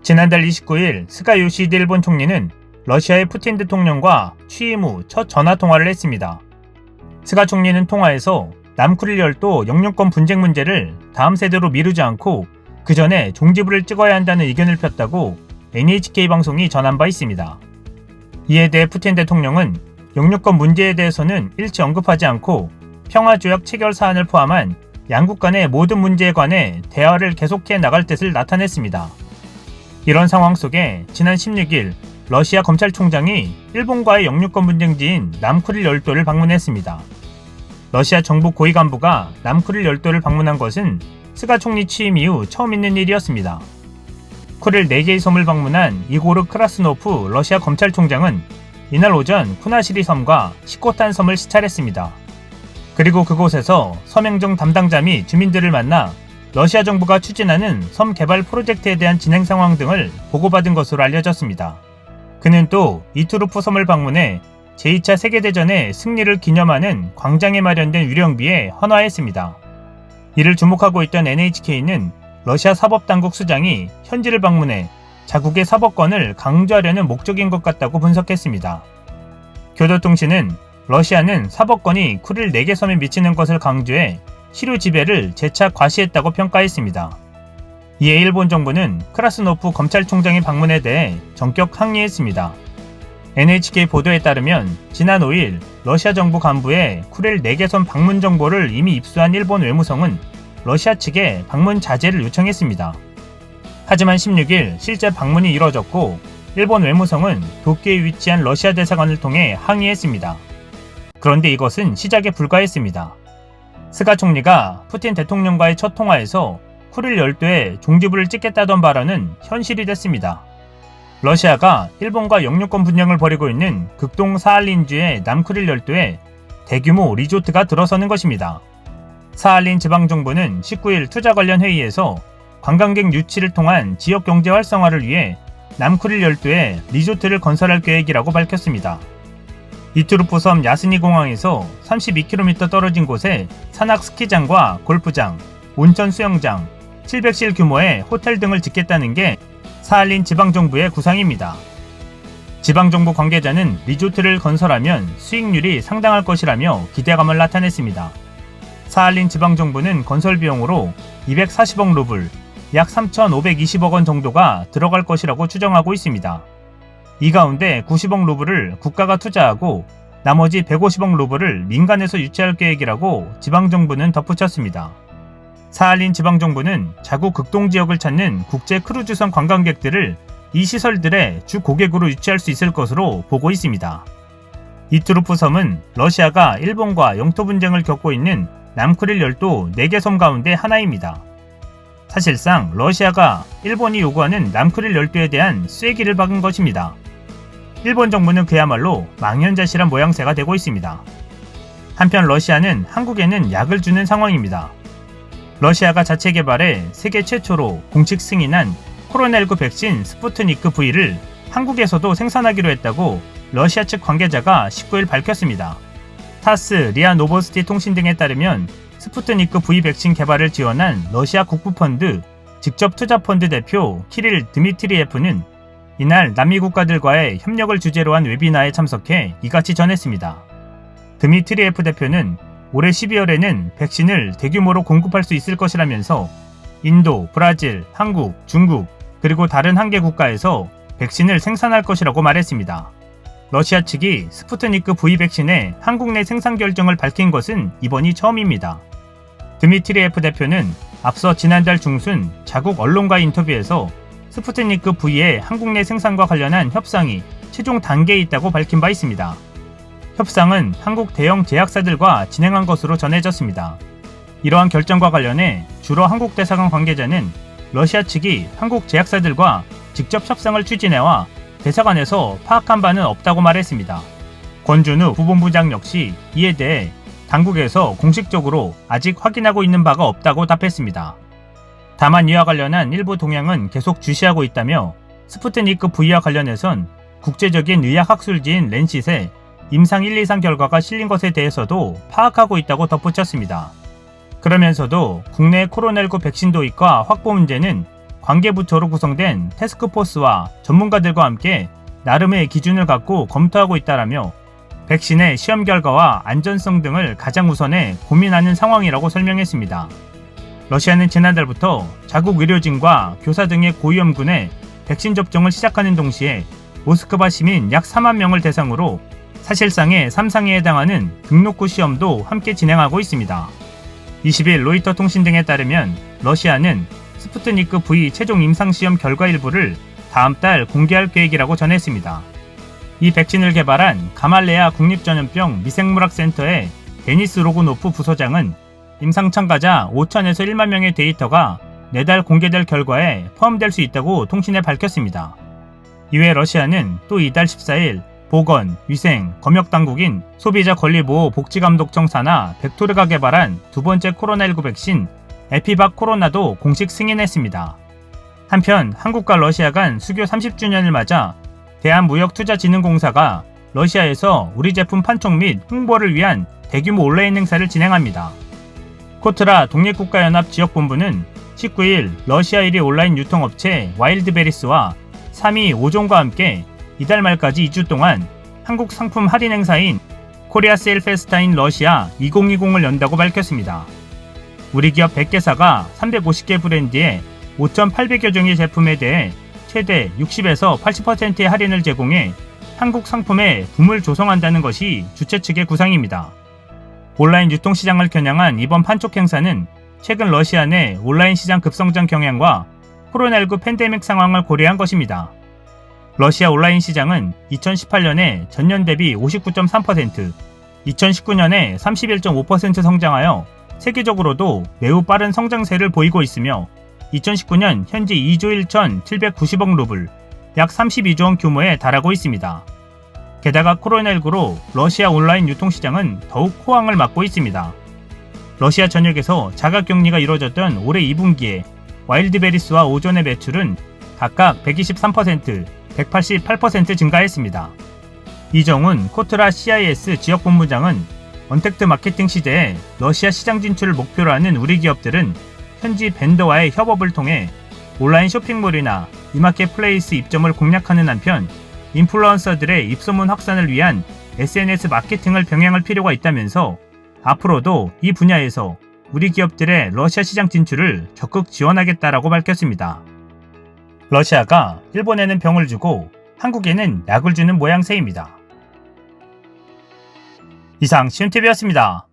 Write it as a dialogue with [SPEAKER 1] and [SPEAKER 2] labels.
[SPEAKER 1] 지난달 29일 스가 요시히데 일본 총리는 러시아의 푸틴 대통령과 취임 후 첫 전화통화를 했습니다. 스가 총리는 통화에서 남쿠릴 열도 영유권 분쟁 문제를 다음 세대로 미루지 않고 그 전에 종지부를 찍어야 한다는 의견을 폈다고 NHK 방송이 전한 바 있습니다. 이에 대해 푸틴 대통령은 영유권 문제에 대해서는 일체 언급하지 않고 평화조약 체결 사안을 포함한 양국 간의 모든 문제에 관해 대화를 계속해 나갈 뜻을 나타냈습니다. 이런 상황 속에 지난 16일 러시아 검찰총장이 일본과의 영유권 분쟁지인 남쿠릴 열도를 방문했습니다. 러시아 정부 고위 간부가 남쿠릴 열도를 방문한 것은 스가 총리 취임 이후 처음 있는 일이었습니다. 쿠릴 4개의 섬을 방문한 이고르 크라스노프 러시아 검찰총장은 이날 오전 쿠나시리 섬과 시코탄 섬을 시찰했습니다. 그리고 그곳에서 섬행정 담당자 및 주민들을 만나 러시아 정부가 추진하는 섬 개발 프로젝트에 대한 진행 상황 등을 보고받은 것으로 알려졌습니다. 그는 또 이투르프 섬을 방문해 제2차 세계대전의 승리를 기념하는 광장에 마련된 위령비에 헌화했습니다. 이를 주목하고 있던 NHK는 러시아 사법당국 수장이 현지를 방문해 자국의 사법권을 강조하려는 목적인 것 같다고 분석했습니다. 교도통신은 러시아는 사법권이 쿠릴 4개 섬에 미치는 것을 강조해 시류 지배를 재차 과시했다고 평가했습니다. 이에 일본 정부는 크라스노프 검찰총장의 방문에 대해 전격 항의했습니다. NHK 보도에 따르면 지난 5일 러시아 정부 간부의 쿠릴 4개 섬 방문 정보를 이미 입수한 일본 외무성은 러시아 측에 방문 자제를 요청했습니다. 하지만 16일 실제 방문이 이뤄졌고 일본 외무성은 도쿄에 위치한 러시아 대사관을 통해 항의했습니다. 그런데 이것은 시작에 불과했습니다. 스가 총리가 푸틴 대통령과의 첫 통화에서 쿠릴 열도에 종지부를 찍겠다던 발언은 현실이 됐습니다. 러시아가 일본과 영유권 분쟁을 벌이고 있는 극동 사할린주의 남쿠릴 열도에 대규모 리조트가 들어서는 것입니다. 사할린 지방정부는 19일 투자 관련 회의에서 관광객 유치를 통한 지역 경제 활성화를 위해 남쿠릴 열도에 리조트를 건설할 계획이라고 밝혔습니다. 이투르프 섬 야스니 공항에서 32km 떨어진 곳에 산악 스키장과 골프장, 온천 수영장, 700실 규모의 호텔 등을 짓겠다는 게 사할린 지방정부의 구상입니다. 지방정부 관계자는 리조트를 건설하면 수익률이 상당할 것이라며 기대감을 나타냈습니다. 사할린 지방정부는 건설 비용으로 240억 루블, 약 3,520억 원 정도가 들어갈 것이라고 추정하고 있습니다. 이 가운데 90억 루블을 국가가 투자하고 나머지 150억 루블을 민간에서 유치할 계획이라고 지방정부는 덧붙였습니다. 사할린 지방정부는 자국 극동 지역을 찾는 국제 크루즈선 관광객들을 이 시설들의 주 고객으로 유치할 수 있을 것으로 보고 있습니다. 이투르프 섬은 러시아가 일본과 영토 분쟁을 겪고 있는 남쿠릴 열도 4개 섬 가운데 하나입니다. 사실상 러시아가 일본이 요구하는 남쿠릴 열도에 대한 쐐기를 박은 것입니다. 일본 정부는 그야말로 망연자실한 모양새가 되고 있습니다. 한편 러시아는 한국에는 약을 주는 상황입니다. 러시아가 자체 개발해 세계 최초로 공식 승인한 코로나19 백신 스푸트니크 V를 한국에서도 생산하기로 했다고 러시아 측 관계자가 19일 밝혔습니다. 타스, 리아 노보스티 통신 등에 따르면 스푸트니크 V 백신 개발을 지원한 러시아 국부펀드 직접투자펀드 대표 키릴 드미트리예프는 이날 남미 국가들과의 협력을 주제로 한 웨비나에 참석해 이같이 전했습니다. 드미트리예프 대표는 올해 12월에는 백신을 대규모로 공급할 수 있을 것이라면서 인도, 브라질, 한국, 중국, 그리고 다른 한 개 국가에서 백신을 생산할 것이라고 말했습니다. 러시아 측이 스푸트니크 V 백신의 한국 내 생산 결정을 밝힌 것은 이번이 처음입니다. 드미트리예프 대표는 앞서 지난달 중순 자국 언론과 인터뷰에서 스푸트니크 V의 한국 내 생산과 관련한 협상이 최종 단계에 있다고 밝힌 바 있습니다. 협상은 한국 대형 제약사들과 진행한 것으로 전해졌습니다. 이러한 결정과 관련해 주로 한국 대사관 관계자는 러시아 측이 한국 제약사들과 직접 협상을 추진해와 대사관에서 파악한 바는 없다고 말했습니다. 권준우 부본부장 역시 이에 대해 당국에서 공식적으로 아직 확인하고 있는 바가 없다고 답했습니다. 다만 이와 관련한 일부 동향은 계속 주시하고 있다며 스푸트니크 V와 관련해선 국제적인 의학학술지인 랜싯에 임상 1, 2상 결과가 실린 것에 대해서도 파악하고 있다고 덧붙였습니다. 그러면서도 국내 코로나19 백신 도입과 확보 문제는 관계부처로 구성된 태스크포스와 전문가들과 함께 나름의 기준을 갖고 검토하고 있다라며 백신의 시험 결과와 안전성 등을 가장 우선에 고민하는 상황이라고 설명했습니다. 러시아는 지난달부터 자국 의료진과 교사 등의 고위험군에 백신 접종을 시작하는 동시에 모스크바 시민 약 4만 명을 대상으로 사실상의 3상에 해당하는 등록후 시험도 함께 진행하고 있습니다. 20일 로이터 통신 등에 따르면 러시아는 스푸트니크 V 최종 임상시험 결과 일부를 다음 달 공개할 계획이라고 전했습니다. 이 백신을 개발한 가말레아 국립전염병 미생물학센터의 데니스 로그노프 부소장은 임상 참가자 5천에서 1만 명의 데이터가 내달 공개될 결과에 포함될 수 있다고 통신에 밝혔습니다. 이외 러시아는 또 이달 14일 보건, 위생, 검역당국인 소비자권리보호 복지감독청 산하 벡토르가 개발한 두 번째 코로나19 백신 에피박 코로나도 공식 승인했습니다. 한편 한국과 러시아 간 수교 30주년을 맞아 대한무역투자진흥공사가 러시아에서 우리 제품 판촉 및 홍보를 위한 대규모 온라인 행사를 진행합니다. 코트라 독립국가연합 지역본부는 19일 러시아 1위 온라인 유통업체 와일드베리스와 3위 5종과 함께 이달 말까지 2주 동안 한국 상품 할인 행사인 코리아 세일 페스타인 러시아 2020을 연다고 밝혔습니다. 우리 기업 100개사가 350개 브랜드의 5,800여 종의 제품에 대해 최대 60에서 80%의 할인을 제공해 한국 상품에 붐을 조성한다는 것이 주최 측의 구상입니다. 온라인 유통시장을 겨냥한 이번 판촉 행사는 최근 러시아 내 온라인 시장 급성장 경향과 코로나19 팬데믹 상황을 고려한 것입니다. 러시아 온라인 시장은 2018년에 전년 대비 59.3%, 2019년에 31.5% 성장하여 세계적으로도 매우 빠른 성장세를 보이고 있으며 2019년 현재 2조 1,790억 루블, 약 32조 원 규모에 달하고 있습니다. 게다가 코로나19로 러시아 온라인 유통시장은 더욱 호황을 맞고 있습니다. 러시아 전역에서 자가격리가 이루어졌던 올해 2분기에 와일드베리스와 오존의 매출은 각각 123%, 188% 증가했습니다. 이정훈 코트라 CIS 지역본부장은 언택트 마케팅 시대에 러시아 시장 진출을 목표로 하는 우리 기업들은 현지 벤더와의 협업을 통해 온라인 쇼핑몰이나 이마켓플레이스 입점을 공략하는 한편 인플루언서들의 입소문 확산을 위한 SNS 마케팅을 병행할 필요가 있다면서 앞으로도 이 분야에서 우리 기업들의 러시아 시장 진출을 적극 지원하겠다라고 밝혔습니다. 러시아가 일본에는 병을 주고 한국에는 약을 주는 모양새입니다. 이상 시윤TV였습니다.